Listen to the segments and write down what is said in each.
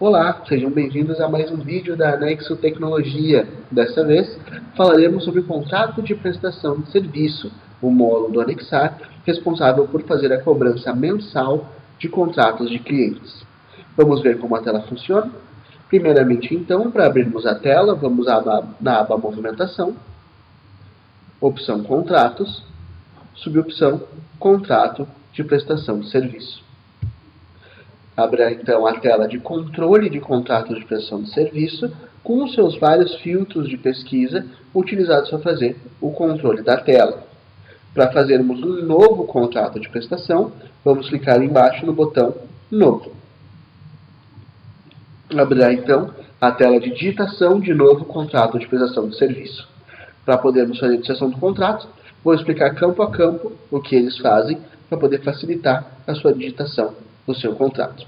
Olá, sejam bem-vindos a mais um vídeo da Anexo Tecnologia. Dessa vez, falaremos sobre o contrato de prestação de serviço, o módulo do Anexar, responsável por fazer a cobrança mensal de contratos de clientes. Vamos ver como a tela funciona? Primeiramente, então, para abrirmos a tela, vamos na aba Movimentação, opção Contratos, subopção Contrato de prestação de serviço. Abra então a tela de controle de contrato de prestação de serviço com os seus vários filtros de pesquisa utilizados para fazer o controle da tela. Para fazermos um novo contrato de prestação, vamos clicar embaixo no botão Novo. Abrirá então a tela de digitação de novo contrato de prestação de serviço. Para podermos fazer a digitação do contrato, vou explicar campo a campo o que eles fazem para poder facilitar a sua digitação do seu contrato.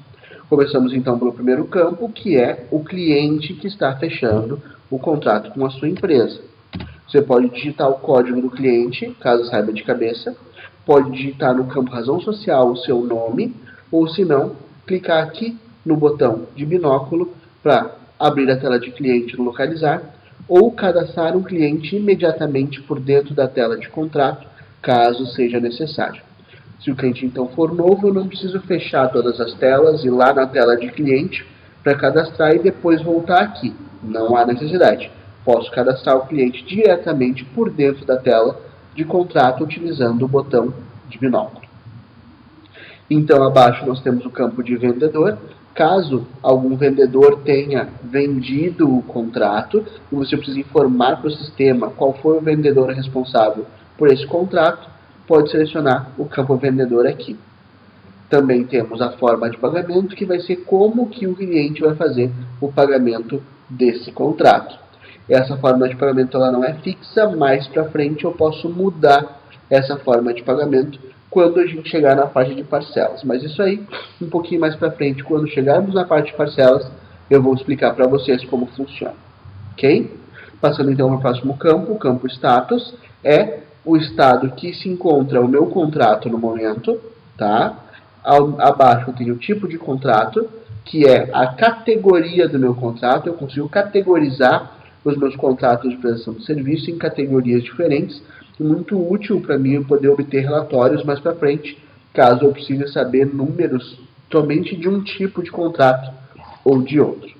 Começamos então pelo primeiro campo, que é o cliente que está fechando o contrato com a sua empresa. Você pode digitar o código do cliente, caso saiba de cabeça, pode digitar no campo razão social o seu nome, ou se não, clicar aqui no botão de binóculo para abrir a tela de cliente no localizar, ou cadastrar um cliente imediatamente por dentro da tela de contrato, caso seja necessário. Se o cliente então for novo, eu não preciso fechar todas as telas e ir lá na tela de cliente para cadastrar e depois voltar aqui. Não há necessidade. Posso cadastrar o cliente diretamente por dentro da tela de contrato utilizando o botão de binóculo. Então abaixo nós temos o campo de vendedor. Caso algum vendedor tenha vendido o contrato e você precisa informar para o sistema qual foi o vendedor responsável por esse contrato, pode selecionar o campo vendedor aqui. Também temos a forma de pagamento, que vai ser como que o cliente vai fazer o pagamento desse contrato. Essa forma de pagamento ela não é fixa, mais para frente eu posso mudar essa forma de pagamento quando a gente chegar na parte de parcelas. Mas isso aí, um pouquinho mais para frente, quando chegarmos na parte de parcelas, eu vou explicar para vocês como funciona. Ok? Passando então para o próximo campo, o campo status, é o estado que se encontra o meu contrato no momento, tá? Abaixo eu tenho o tipo de contrato, que é a categoria do meu contrato. Eu consigo categorizar os meus contratos de prestação de serviço em categorias diferentes, muito útil para mim poder obter relatórios mais para frente, caso eu precise saber números somente de um tipo de contrato ou de outro.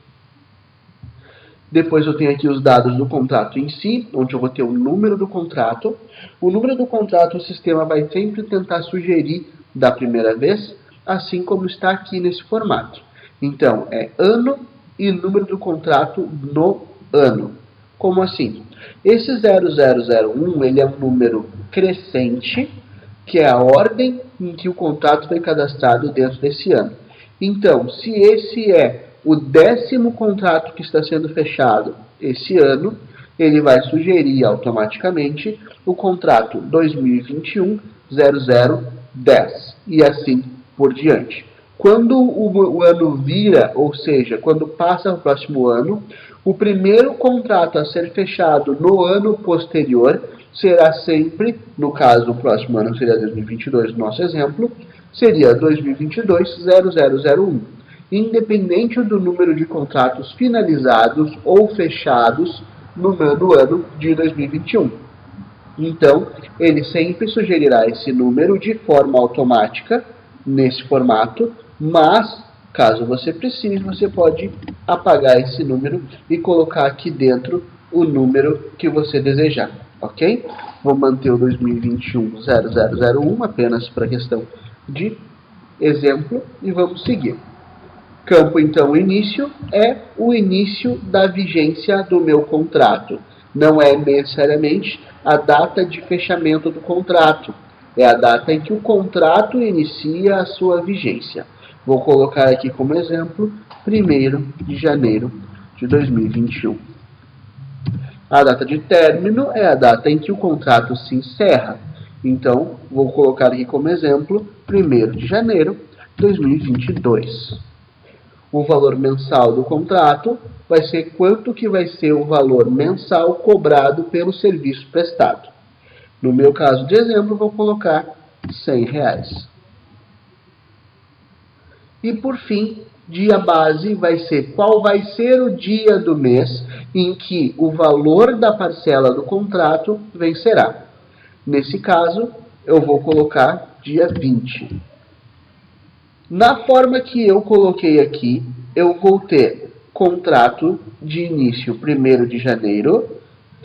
Depois eu tenho aqui os dados do contrato em si, onde eu vou ter o número do contrato. O número do contrato o sistema vai sempre tentar sugerir da primeira vez, assim como está aqui nesse formato. Então, é ano e número do contrato no ano. Como assim? Esse 0001 ele é um número crescente, que é a ordem em que o contrato foi cadastrado dentro desse ano. Então, se esse é o 10º contrato que está sendo fechado esse ano, ele vai sugerir automaticamente o contrato 2021-0010 e assim por diante. Quando o ano vira, ou seja, quando passa o próximo ano, o primeiro contrato a ser fechado no ano posterior será sempre, no caso o próximo ano seria 2022, no nosso exemplo, seria 2022-0001. Independente do número de contratos finalizados ou fechados no ano de 2021. Então, ele sempre sugerirá esse número de forma automática, nesse formato, mas, caso você precise, você pode apagar esse número e colocar aqui dentro o número que você desejar, ok? Vou manter o 2021-0001 apenas para questão de exemplo e vamos seguir. Campo, então, início é o início da vigência do meu contrato. Não é necessariamente a data de fechamento do contrato. É a data em que o contrato inicia a sua vigência. Vou colocar aqui como exemplo, 1º de janeiro de 2021. A data de término é a data em que o contrato se encerra. Então, vou colocar aqui como exemplo, 1º de janeiro de 2022. O valor mensal do contrato vai ser quanto que vai ser o valor mensal cobrado pelo serviço prestado. No meu caso de exemplo, vou colocar R$100. E por fim, dia base vai ser qual vai ser o dia do mês em que o valor da parcela do contrato vencerá. Nesse caso, eu vou colocar dia 20. Na forma que eu coloquei aqui, eu vou ter contrato de início 1º de janeiro,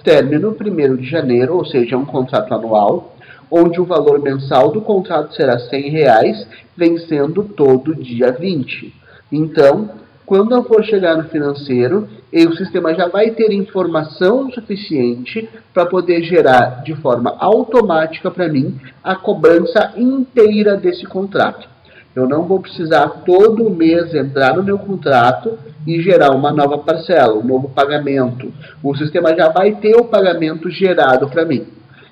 término 1º de janeiro, ou seja, um contrato anual, onde o valor mensal do contrato será R$100, vencendo todo dia 20. Então, quando eu for chegar no financeiro, o sistema já vai ter informação suficiente para poder gerar de forma automática para mim a cobrança inteira desse contrato. Eu não vou precisar todo mês entrar no meu contrato e gerar uma nova parcela, um novo pagamento. O sistema já vai ter o pagamento gerado para mim.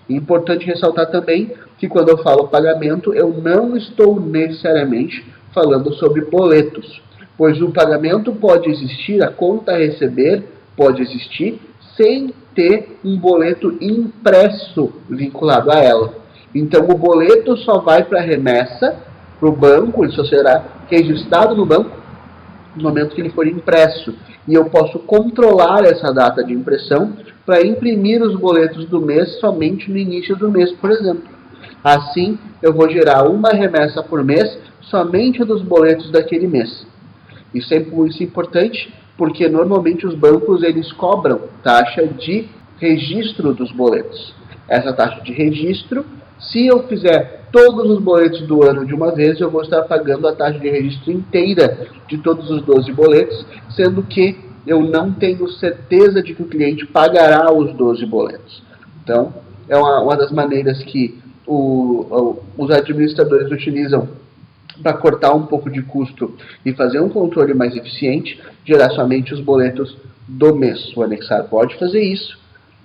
Importante ressaltar também que quando eu falo pagamento, eu não estou necessariamente falando sobre boletos, pois o pagamento pode existir, a conta a receber pode existir, sem ter um boleto impresso vinculado a ela. Então o boleto só vai para a remessa, para o banco, ele só será registrado no banco no momento que ele for impresso. E eu posso controlar essa data de impressão para imprimir os boletos do mês somente no início do mês, por exemplo. Assim, eu vou gerar uma remessa por mês somente dos boletos daquele mês. Isso é importante porque normalmente os bancos eles cobram taxa de registro dos boletos. Essa taxa de registro, se eu fizer todos os boletos do ano de uma vez, eu vou estar pagando a taxa de registro inteira de todos os 12 boletos, sendo que eu não tenho certeza de que o cliente pagará os 12 boletos. Então, é uma das maneiras que os administradores utilizam para cortar um pouco de custo e fazer um controle mais eficiente, gerar somente os boletos do mês. O Anexar pode fazer isso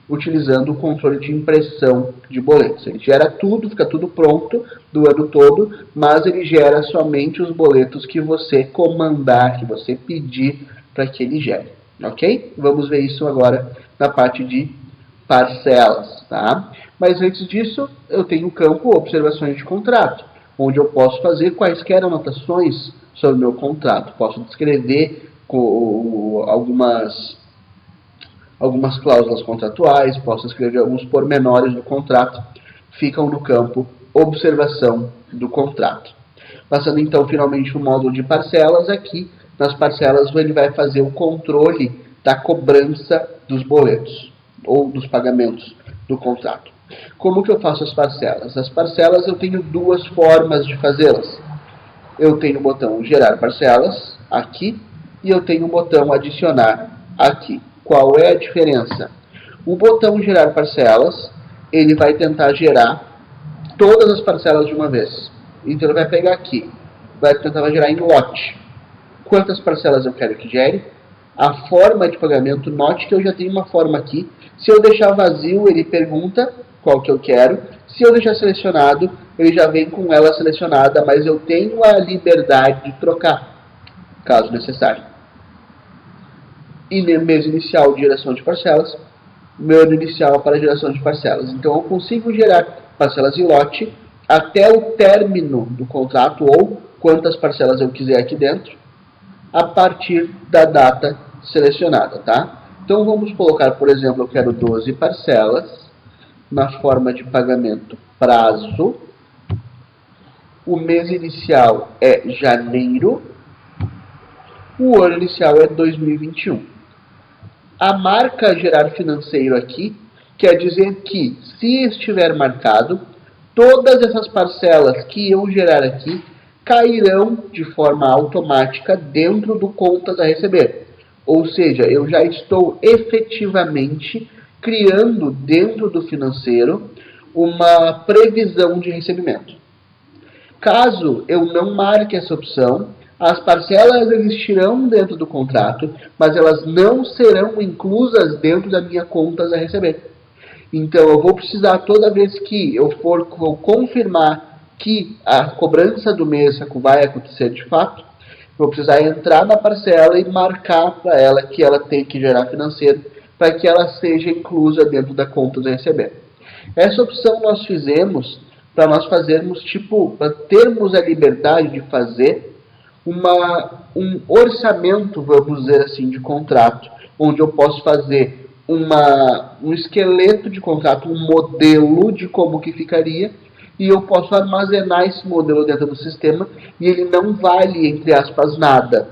utilizando o controle de impressão de boletos. Ele gera tudo, fica tudo pronto do ano todo, mas ele gera somente os boletos que você comandar, que você pedir para que ele gere. Ok? Vamos ver isso agora na parte de parcelas. Tá? Mas antes disso, eu tenho o campo observações de contrato, onde eu posso fazer quaisquer anotações sobre o meu contrato. Posso descrever algumas cláusulas contratuais, posso escrever alguns pormenores do contrato, ficam no campo observação do contrato. Passando então finalmente o módulo de parcelas, aqui nas parcelas ele vai fazer o controle da cobrança dos boletos ou dos pagamentos do contrato. Como que eu faço as parcelas? As parcelas eu tenho duas formas de fazê-las. Eu tenho o botão gerar parcelas aqui e eu tenho o botão adicionar aqui. Qual é a diferença? O botão gerar parcelas, ele vai tentar gerar todas as parcelas de uma vez. Então ele vai pegar aqui, vai tentar gerar em lote. Quantas parcelas eu quero que gere? A forma de pagamento, note que eu já tenho uma forma aqui. Se eu deixar vazio, ele pergunta qual que eu quero. Se eu deixar selecionado, ele já vem com ela selecionada, mas eu tenho a liberdade de trocar, caso necessário. E no mês inicial de geração de parcelas, meu ano inicial para geração de parcelas. Então eu consigo gerar parcelas em lote até o término do contrato ou quantas parcelas eu quiser aqui dentro, a partir da data selecionada, tá? Então vamos colocar, por exemplo, eu quero 12 parcelas na forma de pagamento prazo. O mês inicial é janeiro. O ano inicial é 2021. A marca gerar financeiro aqui quer dizer que, se estiver marcado, todas essas parcelas que eu gerar aqui cairão de forma automática dentro do contas a receber. Ou seja, eu já estou efetivamente criando dentro do financeiro uma previsão de recebimento. Caso eu não marque essa opção, as parcelas existirão dentro do contrato, mas elas não serão inclusas dentro da minha contas a receber. Então eu vou precisar, toda vez que eu for confirmar que a cobrança do mês vai acontecer de fato, vou precisar entrar na parcela e marcar para ela que ela tem que gerar financeiro para que ela seja inclusa dentro da conta a receber. Essa opção nós fizemos para nós fazermos, para termos a liberdade de fazer um orçamento, vamos dizer assim, de contrato, onde eu posso fazer um esqueleto de contrato, um modelo de como que ficaria, e eu posso armazenar esse modelo dentro do sistema e ele não vale, entre aspas, nada.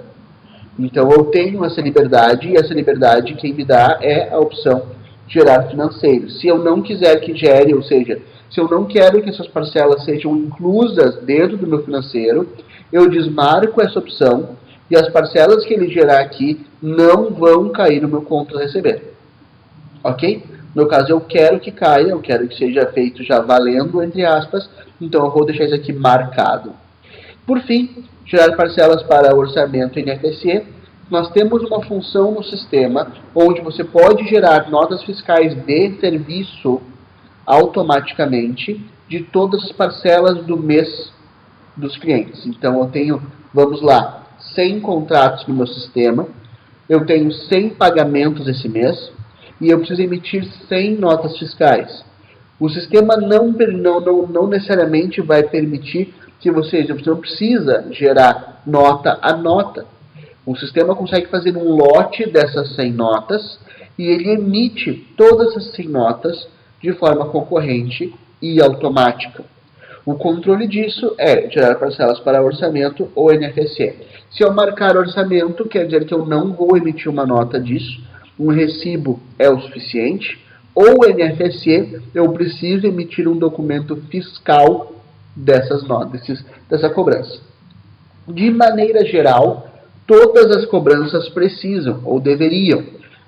Então eu tenho essa liberdade e essa liberdade quem me dá é a opção gerar financeiro. Se eu não quiser que gere, ou seja, se eu não quero que essas parcelas sejam inclusas dentro do meu financeiro, eu desmarco essa opção e as parcelas que ele gerar aqui não vão cair no meu conto a receber. Ok? No caso, eu quero que caia, eu quero que seja feito já valendo, entre aspas, então eu vou deixar isso aqui marcado. Por fim, gerar parcelas para orçamento em FSE. Nós temos uma função no sistema onde você pode gerar notas fiscais de serviço automaticamente de todas as parcelas do mês dos clientes. Então eu tenho, vamos lá, 100 contratos no meu sistema, eu tenho 100 pagamentos esse mês e eu preciso emitir 100 notas fiscais. O sistema não necessariamente vai permitir que você não precisa gerar nota a nota. O sistema consegue fazer um lote dessas 100 notas e ele emite todas essas 100 notas de forma concorrente e automática. O controle disso é gerar parcelas para orçamento ou NFSE. Se eu marcar orçamento, quer dizer que eu não vou emitir uma nota disso, um recibo é o suficiente, ou NFSE, eu preciso emitir um documento fiscal dessas notas, dessa cobrança. De maneira geral, todas as cobranças precisam ou deveriam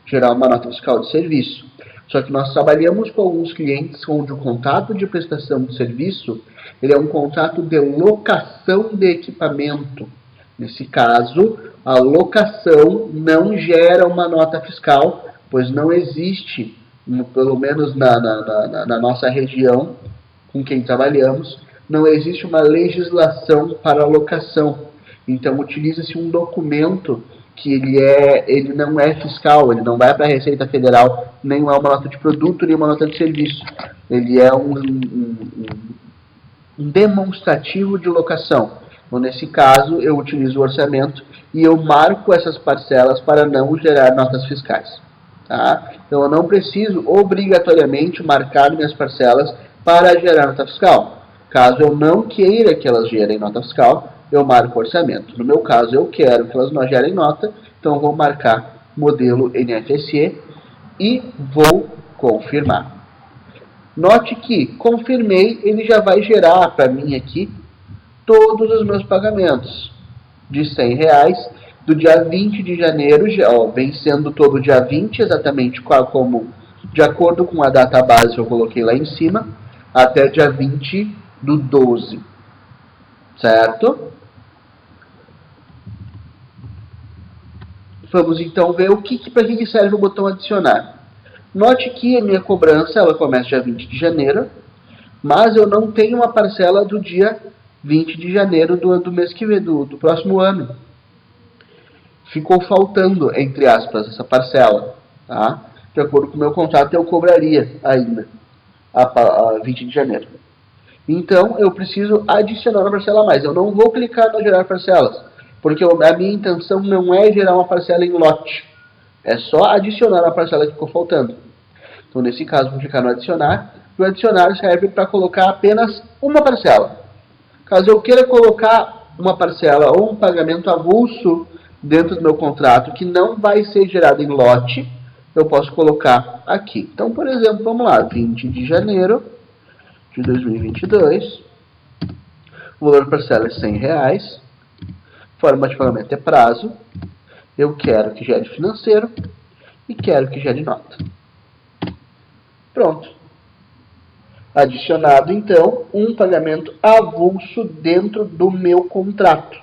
gerar uma nota fiscal de serviço. Só que nós trabalhamos com alguns clientes onde o contrato de prestação de serviço ele é um contrato de locação de equipamento. Nesse caso, a locação não gera uma nota fiscal, pois não existe, pelo menos na nossa região com quem trabalhamos, não existe uma legislação para a locação. Então, utiliza-se um documento que ele não é fiscal, ele não vai para a Receita Federal, nem é uma nota de produto, nem uma nota de serviço. Ele é um demonstrativo de locação. Então, nesse caso, eu utilizo o orçamento e eu marco essas parcelas para não gerar notas fiscais. Tá? Então, eu não preciso obrigatoriamente marcar minhas parcelas para gerar nota fiscal. Caso eu não queira que elas gerem nota fiscal, eu marco orçamento. No meu caso, eu quero que elas não gerem nota, então eu vou marcar modelo NFSE e vou confirmar. Note que, confirmei, ele já vai gerar para mim aqui todos os meus pagamentos de R$100 do dia 20 de janeiro, vencendo todo dia 20, exatamente como de acordo com a data base que eu coloquei lá em cima, até dia 20 do 12, certo? Vamos então ver para que serve o botão adicionar. Note que a minha cobrança ela começa dia 20 de janeiro, mas eu não tenho uma parcela do dia 20 de janeiro do mês que vem, do próximo ano. Ficou faltando, entre aspas, essa parcela. Tá? De acordo com o meu contrato, eu cobraria ainda a 20 de janeiro. Então, eu preciso adicionar uma parcela a mais. Eu não vou clicar no gerar parcelas, porque a minha intenção não é gerar uma parcela em lote. É só adicionar a parcela que ficou faltando. Então, nesse caso, vou clicar no adicionar. O adicionar serve para colocar apenas uma parcela. Caso eu queira colocar uma parcela ou um pagamento avulso dentro do meu contrato que não vai ser gerado em lote, eu posso colocar aqui. Então, por exemplo, vamos lá, 20 de janeiro de 2022, o valor da parcela é R$100, forma de pagamento é prazo, eu quero que gere financeiro e quero que gere nota. Pronto. Adicionado, então, um pagamento avulso dentro do meu contrato.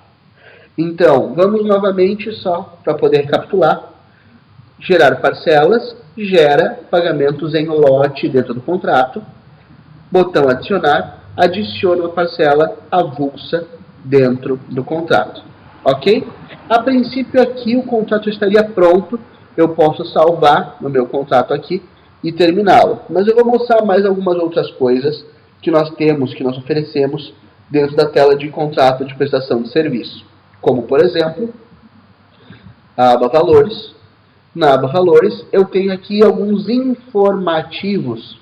Então, vamos novamente, só para poder recapitular. Gerar parcelas, gera pagamentos em lote dentro do contrato. Botão adicionar, adiciona uma parcela avulsa dentro do contrato. Ok? A princípio aqui o contrato estaria pronto. Eu posso salvar no meu contrato aqui e terminá-lo. Mas eu vou mostrar mais algumas outras coisas que nós temos, que nós oferecemos dentro da tela de contrato de prestação de serviço. como por exemplo, a aba Valores. Na aba Valores, eu tenho aqui alguns informativos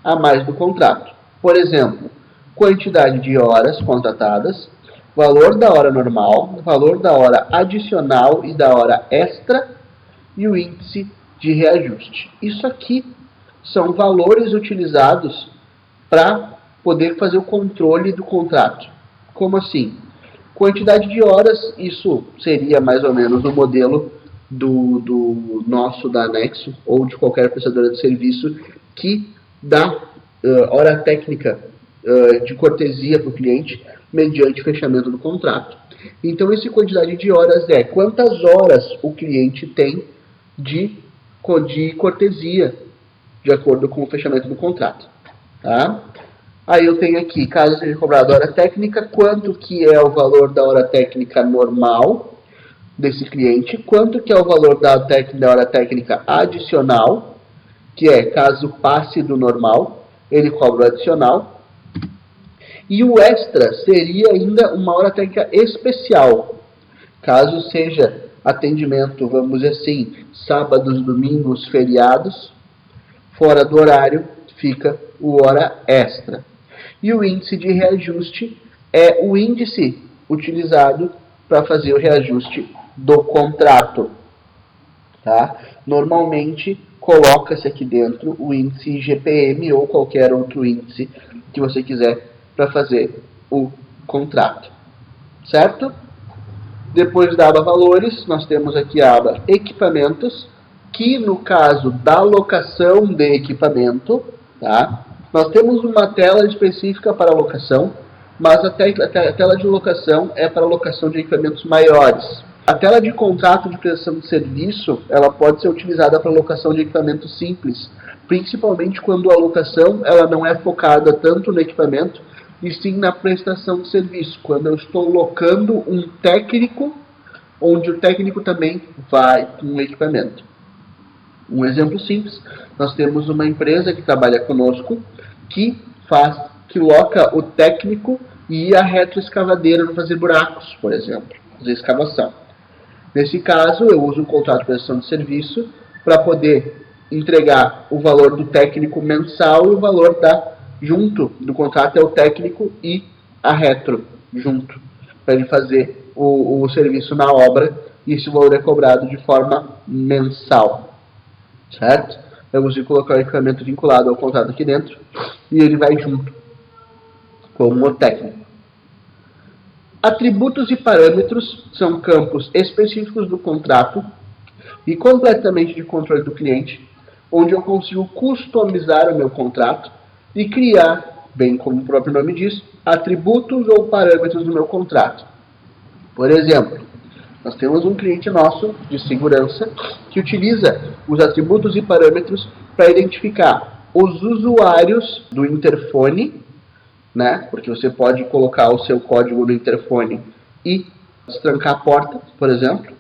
a mais do contrato. Por exemplo, quantidade de horas contratadas, valor da hora normal, valor da hora adicional e da hora extra e o índice de reajuste. Isso aqui são valores utilizados para poder fazer o controle do contrato. Como assim? Quantidade de horas, isso seria mais ou menos o modelo do nosso, da Anexo, ou de qualquer prestadora de serviço, que dá hora técnica de cortesia para o cliente, mediante fechamento do contrato. Então, essa quantidade de horas é quantas horas o cliente tem de cortesia, de acordo com o fechamento do contrato. Tá? Aí eu tenho aqui, caso seja cobrado hora técnica, quanto que é o valor da hora técnica normal desse cliente, quanto que é o valor da hora técnica adicional, que é caso passe do normal, ele cobra o adicional. E o extra seria ainda uma hora técnica especial, caso seja atendimento, vamos dizer assim, sábados, domingos, feriados, fora do horário, fica o hora extra. E o índice de reajuste é o índice utilizado para fazer o reajuste do contrato. Tá? Normalmente, coloca-se aqui dentro o índice IGPM ou qualquer outro índice que você quiser para fazer o contrato. Certo? Depois da aba Valores, nós temos aqui a aba Equipamentos, que no caso da locação de equipamento, tá? Nós temos uma tela específica para locação, mas a tela de locação é para locação de equipamentos maiores. A tela de contrato de prestação de serviço, ela pode ser utilizada para locação de equipamentos simples, principalmente quando a locação ela não é focada tanto no equipamento, e sim na prestação de serviço, quando eu estou locando um técnico, onde o técnico também vai com o equipamento. Um exemplo simples, nós temos uma empresa que trabalha conosco, que loca o técnico e a retroescavadeira para fazer buracos, por exemplo, fazer escavação. Nesse caso, eu uso um contrato de prestação de serviço para poder entregar o valor do técnico mensal e o valor junto do contrato é o técnico e a retro junto, para ele fazer o serviço na obra, e esse valor é cobrado de forma mensal. Certo? Eu uso colocar o equipamento vinculado ao contrato aqui dentro e ele vai junto com o técnico. Atributos e parâmetros são campos específicos do contrato e completamente de controle do cliente, onde eu consigo customizar o meu contrato e criar, bem como o próprio nome diz, atributos ou parâmetros do meu contrato. Por exemplo, nós temos um cliente nosso de segurança que utiliza os atributos e parâmetros para identificar os usuários do interfone, né? Porque você pode colocar o seu código no interfone e destrancar a porta, por exemplo,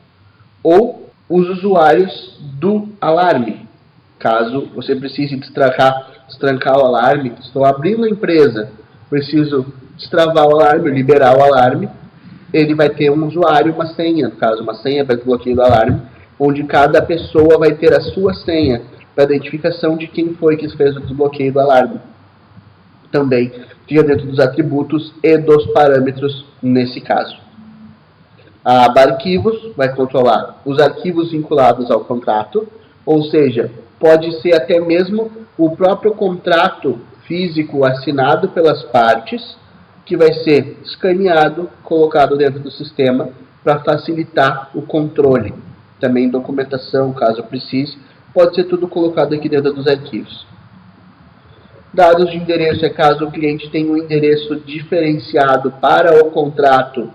ou os usuários do alarme. Caso você precise destrancar o alarme, estou abrindo a empresa, preciso destravar o alarme, liberar o alarme, ele vai ter um usuário e uma senha, no caso, uma senha para desbloqueio do alarme, onde cada pessoa vai ter a sua senha para identificação de quem foi que fez o desbloqueio do alarme. Também fica dentro dos atributos e dos parâmetros nesse caso. A aba Arquivos vai controlar os arquivos vinculados ao contrato, ou seja, pode ser até mesmo o próprio contrato físico assinado pelas partes, que vai ser escaneado, colocado dentro do sistema para facilitar o controle. Também documentação, caso precise, pode ser tudo colocado aqui dentro dos arquivos. Dados de endereço é caso o cliente tenha um endereço diferenciado para o contrato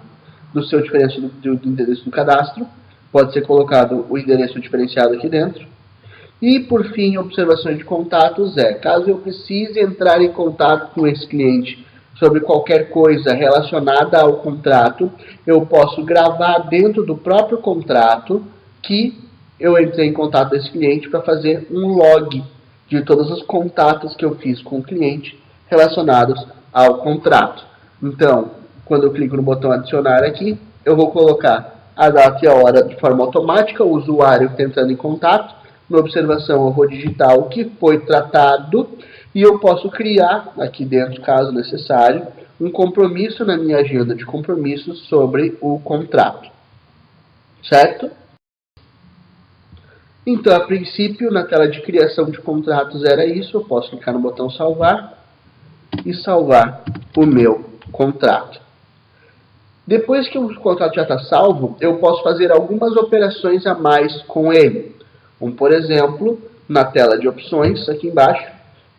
do seu endereço do cadastro. Pode ser colocado o endereço diferenciado aqui dentro. E, por fim, observações de contatos é, caso eu precise entrar em contato com esse cliente sobre qualquer coisa relacionada ao contrato, eu posso gravar dentro do próprio contrato que eu entrei em contato com esse cliente para fazer um log de todos os contatos que eu fiz com o cliente relacionados ao contrato. Então, quando eu clico no botão adicionar aqui, eu vou colocar a data e a hora de forma automática, o usuário entrando em contato. Na observação eu vou digitar o que foi tratado e eu posso criar, aqui dentro, caso necessário, um compromisso na minha agenda de compromissos sobre o contrato. Certo? Então, a princípio, na tela de criação de contratos era isso. Eu posso clicar no botão salvar e salvar o meu contrato. Depois que o contrato já está salvo, eu posso fazer algumas operações a mais com ele. Como, por exemplo, na tela de opções, aqui embaixo,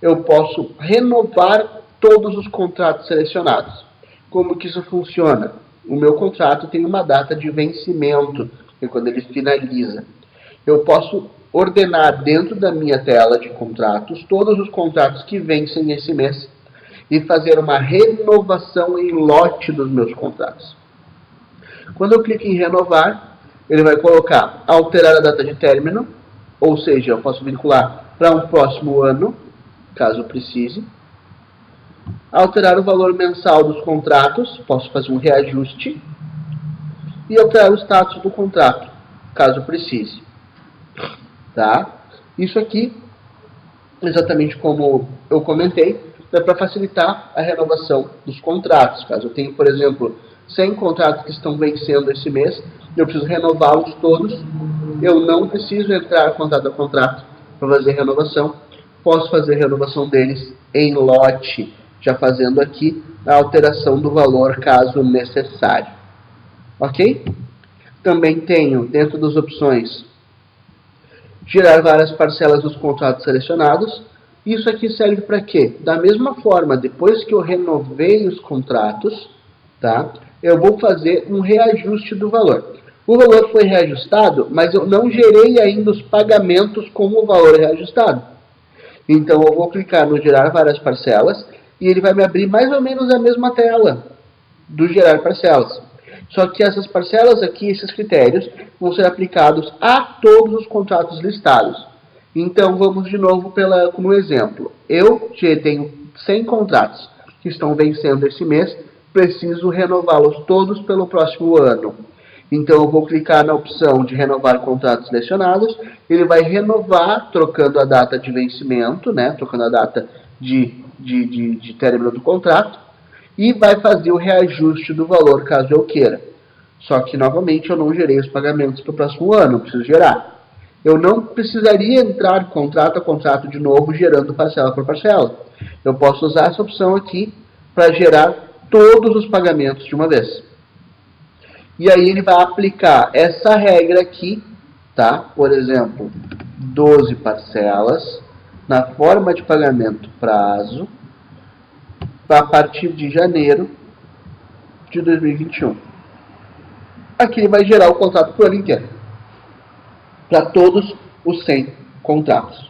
eu posso renovar todos os contratos selecionados. Como que isso funciona? O meu contrato tem uma data de vencimento, que é quando ele finaliza. Eu posso ordenar dentro da minha tela de contratos todos os contratos que vencem esse mês e fazer uma renovação em lote dos meus contratos. Quando eu clico em renovar, ele vai colocar alterar a data de término, ou seja, eu posso vincular para um próximo ano, caso precise. Alterar o valor mensal dos contratos, posso fazer um reajuste. E alterar o status do contrato, caso precise. Tá? Isso aqui, exatamente como eu comentei, é para facilitar a renovação dos contratos. Caso eu tenha, por exemplo, 100 contratos que estão vencendo esse mês, eu preciso renová-los todos, eu não preciso entrar contrato a contrato para fazer renovação, posso fazer renovação deles em lote, já fazendo aqui a alteração do valor caso necessário. Ok? Também tenho, dentro das opções, gerar várias parcelas dos contratos selecionados. Isso aqui serve para quê? Da mesma forma, depois que eu renovei os contratos, tá? Eu vou fazer um reajuste do valor. O valor foi reajustado, mas eu não gerei ainda os pagamentos com o valor reajustado. Então eu vou clicar no gerar várias parcelas e ele vai me abrir mais ou menos a mesma tela do gerar parcelas. Só que essas parcelas aqui, esses critérios, vão ser aplicados a todos os contratos listados. Então, vamos de novo no exemplo. Eu tenho 100 contratos que estão vencendo esse mês, preciso renová-los todos pelo próximo ano. Então, eu vou clicar na opção de renovar contratos selecionados, ele vai renovar, trocando a data de vencimento, né, trocando a data de término do contrato, e vai fazer o reajuste do valor, caso eu queira. Só que, novamente, eu não gerei os pagamentos para o próximo ano, eu preciso gerar. Eu não precisaria entrar contrato a contrato de novo, gerando parcela por parcela. Eu posso usar essa opção aqui para gerar todos os pagamentos de uma vez. E aí ele vai aplicar essa regra aqui, tá? Por exemplo, 12 parcelas, na forma de pagamento prazo, a partir de janeiro de 2021. Aqui ele vai gerar o contrato por ano inteiro, para todos os 100 contratos.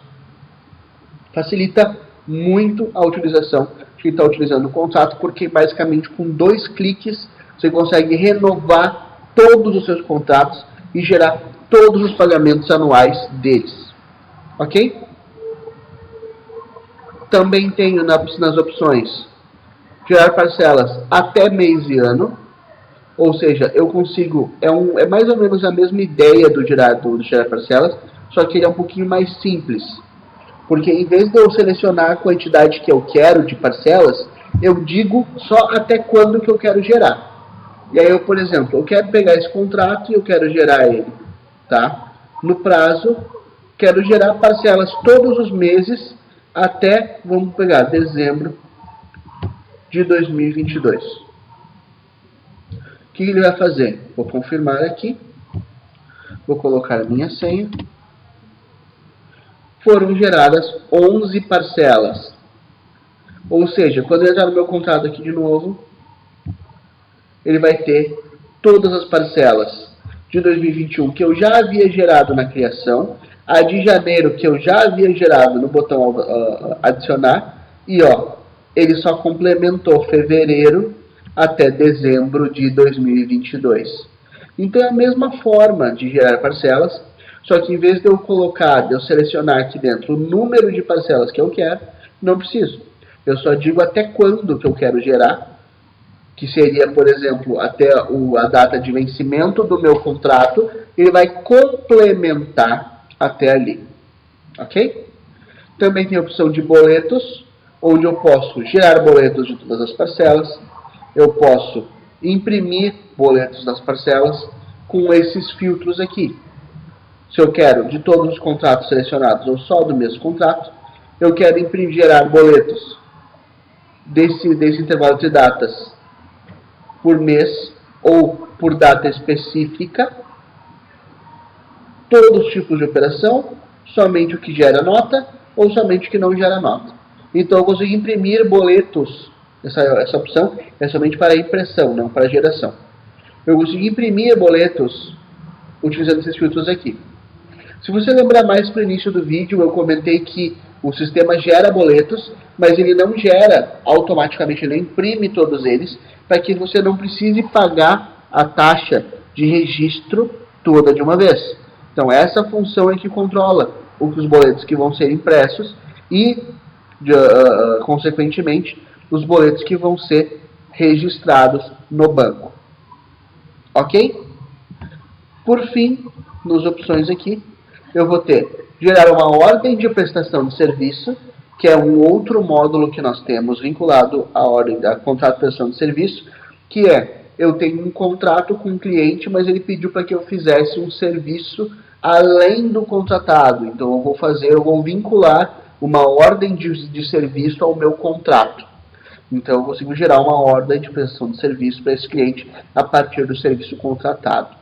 Facilita muito a utilização de quem está utilizando o contrato, porque basicamente com 2 cliques você consegue renovar todos os seus contratos e gerar todos os pagamentos anuais deles. Ok? Também tenho nas opções gerar parcelas até mês e ano, ou seja, eu consigo, é mais ou menos a mesma ideia do gerar parcelas, só que ele é um pouquinho mais simples. Porque em vez de eu selecionar a quantidade que eu quero de parcelas, eu digo só até quando que eu quero gerar. E aí eu, por exemplo, eu quero pegar esse contrato e eu quero gerar ele, tá? No prazo, quero gerar parcelas todos os meses até, vamos pegar, dezembro de 2022. O que ele vai fazer? Vou confirmar aqui. Vou colocar a minha senha. Foram geradas 11 parcelas. Ou seja, quando eu entrar no meu contrato aqui de novo, ele vai ter todas as parcelas de 2021 que eu já havia gerado na criação, a de janeiro que eu já havia gerado no botão adicionar, e ó, ele só complementou fevereiro até dezembro de 2022. Então é a mesma forma de gerar parcelas, só que em vez de eu selecionar aqui dentro o número de parcelas que eu quero, não preciso. Eu só digo até quando que eu quero gerar que seria, por exemplo, até a data de vencimento do meu contrato, ele vai complementar até ali, ok? Também tem a opção de boletos, onde eu posso gerar boletos de todas as parcelas, eu posso imprimir boletos das parcelas com esses filtros aqui. Se eu quero de todos os contratos selecionados ou só do mesmo contrato, eu quero imprimir, gerar boletos desse intervalo de datas por mês ou por data específica, todos os tipos de operação, somente o que gera nota ou somente o que não gera nota. Então eu consigo imprimir boletos, essa opção é somente para impressão, não para geração. Eu consigo imprimir boletos utilizando esses filtros aqui. Se você lembrar mais para o início do vídeo, eu comentei que o sistema gera boletos, mas ele não gera automaticamente, ele imprime todos eles, para que você não precise pagar a taxa de registro toda de uma vez. Então essa função é que controla os boletos que vão ser impressos e, consequentemente, os boletos que vão ser registrados no banco. Ok? Por fim, nas opções aqui, eu vou ter gerar uma ordem de prestação de serviço, que é um outro módulo que nós temos vinculado à ordem da contrato de prestação de serviço, que é, eu tenho um contrato com um cliente, mas ele pediu para que eu fizesse um serviço além do contratado. Então eu vou vincular uma ordem de serviço ao meu contrato. Então eu consigo gerar uma ordem de prestação de serviço para esse cliente a partir do serviço contratado.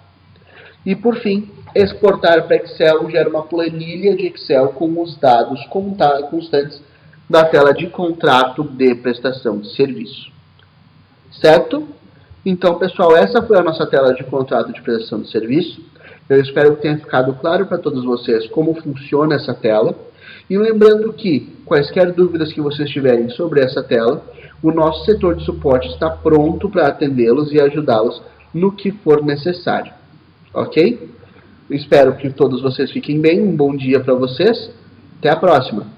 E por fim, exportar para Excel gera uma planilha de Excel com os dados constantes da tela de contrato de prestação de serviço. Certo? Então, pessoal, essa foi a nossa tela de contrato de prestação de serviço. Eu espero que tenha ficado claro para todos vocês como funciona essa tela. E lembrando que, quaisquer dúvidas que vocês tiverem sobre essa tela, o nosso setor de suporte está pronto para atendê-los e ajudá-los no que for necessário. Ok? Espero que todos vocês fiquem bem. Um bom dia para vocês. Até a próxima.